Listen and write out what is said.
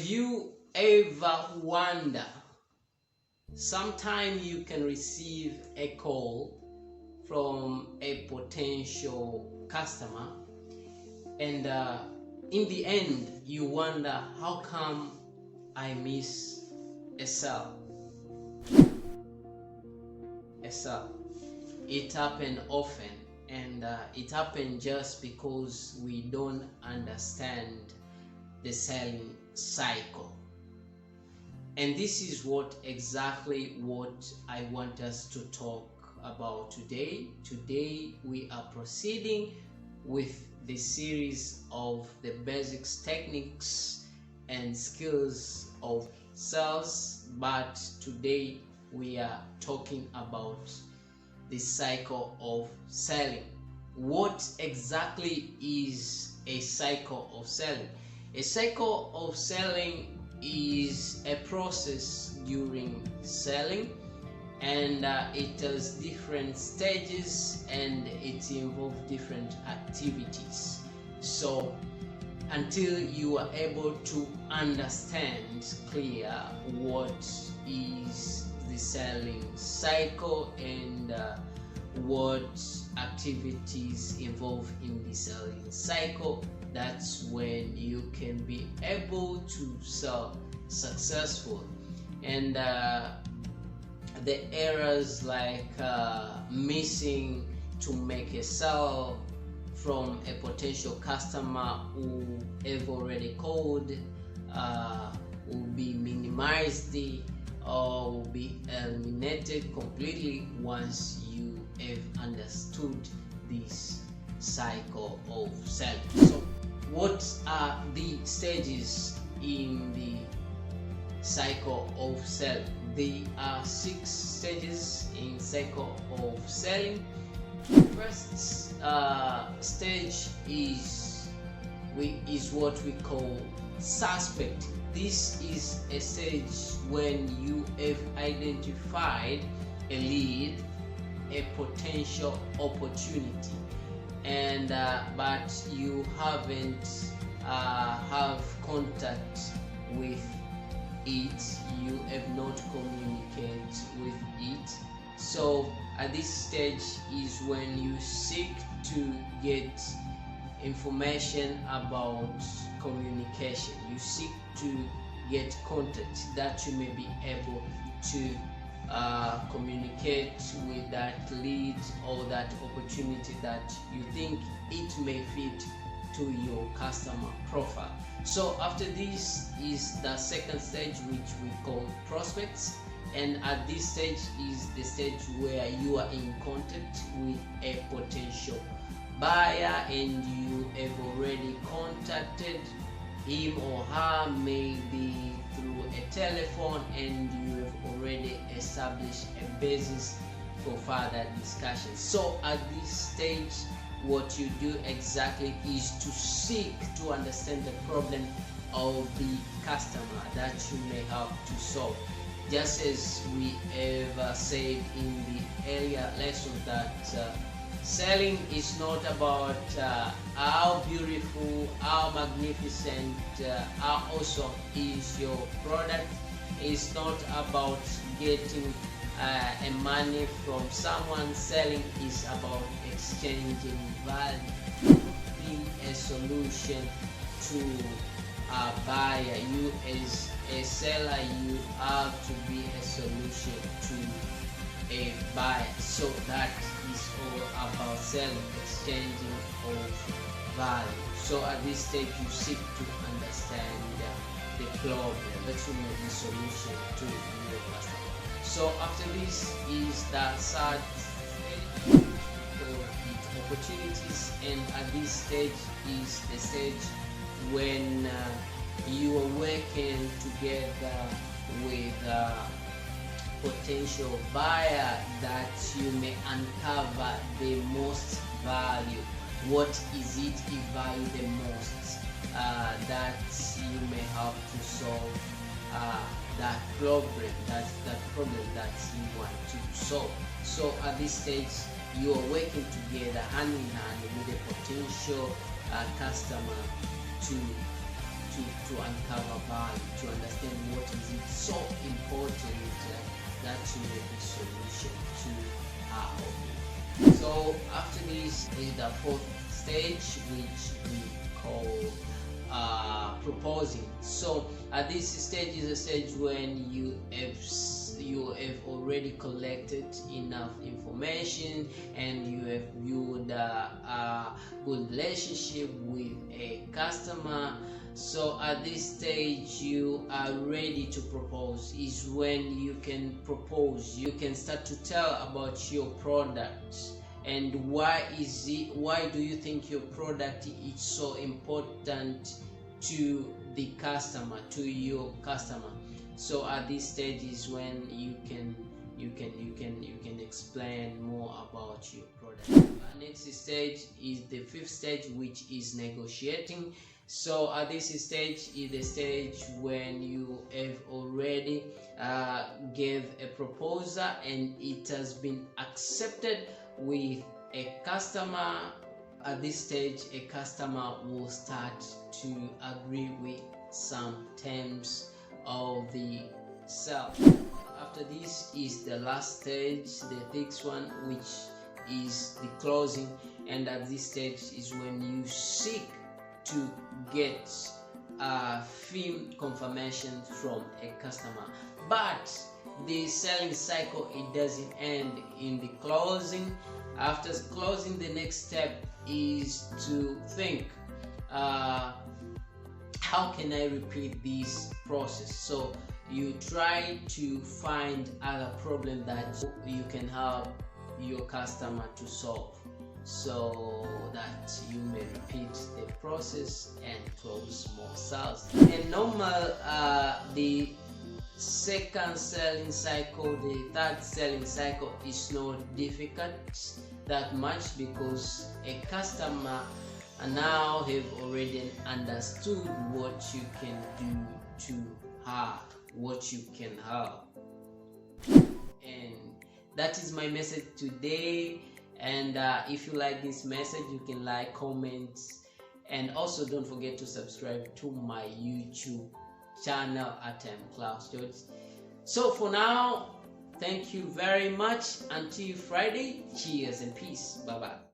you ever wonder, sometimes you can receive a call from a potential customer, and in the end you wonder, how come I miss a sale? It happens often, and it happens just because we don't understand the selling cycle. And this is exactly what I want us to talk about today. Today we are proceeding with the series of the basics, techniques and skills of sales, but today we are talking about the cycle of selling. What exactly is a cycle of selling? A cycle of selling is a process during selling, and it has different stages and it involves different activities. So until you are able to understand clear what is the selling cycle and what activities involved in the selling cycle, that's when you can be able to sell successfully. And the errors like missing to make a sale from a potential customer who have already called will be minimized or will be eliminated completely once you have understood this cycle of selling. So what are the stages in the cycle of selling? There are 6 stages in cycle of selling. First stage is what we call suspect. This is a stage when you have identified a lead, a potential opportunity, and but you haven't have contact with it, you have not communicated with it. So at this stage is when you seek to get information about communication. You seek to get contact that you may be able to communicate with that lead or that opportunity that you think it may fit to your customer profile. So after this is the second stage, which we call prospects, and at this stage is the stage where you are in contact with a potential buyer and you have already contacted him or her, maybe through a telephone, and you have already established a basis for further discussion. So at this stage, what you do exactly is to seek to understand the problem of the customer that you may have to solve. Just as we have said in the earlier lesson that selling is not about how beautiful, how magnificent, how awesome is your product. It's not about getting money from someone. Selling is about exchanging value, being a solution to a buyer. You as a seller, you have to be a solution to a buyer. So that is all about selling, exchanging of value. So at this stage you seek to understand the problem that you may be solution to your customer. So after this is the third stage for the opportunities, and at this stage is the stage when you are working together with potential buyer that you may uncover the most value. What is it you value the most that you may have to solve that problem that you want to solve. So at this stage you are working together hand in hand with a potential customer to uncover value, to it's so important that you make a solution to our hobby. So after this is the fourth stage, which we call proposing. So at this stage is a stage when you have already collected enough information and you have built a good relationship with a customer. So at this stage you are ready to propose. Is when you can propose, you can start to tell about your product and why do you think your product is so important to the customer, to your customer. So at this stage is when you can explain more about your product. Next stage is the fifth stage, which is negotiating. So at this stage is the stage when you have already gave a proposal and it has been accepted with a customer. At this stage, a customer will start to agree with some terms of the sale. After this is the last stage, the sixth one, which is the closing. And at this stage is when you seek to get a firm confirmation from a customer. But the selling cycle, it doesn't end in the closing. After closing, the next step is to think, how can I repeat this process? So you try to find other problems that you can help your customer to solve, so that you may repeat the process and close more sales. And normal, the second selling cycle, the third selling cycle is not difficult that much, because a customer now have already understood what you can do to her, what you can help. And that is my message today. And if you like this message, you can like, comment, and also don't forget to subscribe to my YouTube channel at Klaus George. So for now, thank you very much. Until Friday, cheers and peace. Bye bye.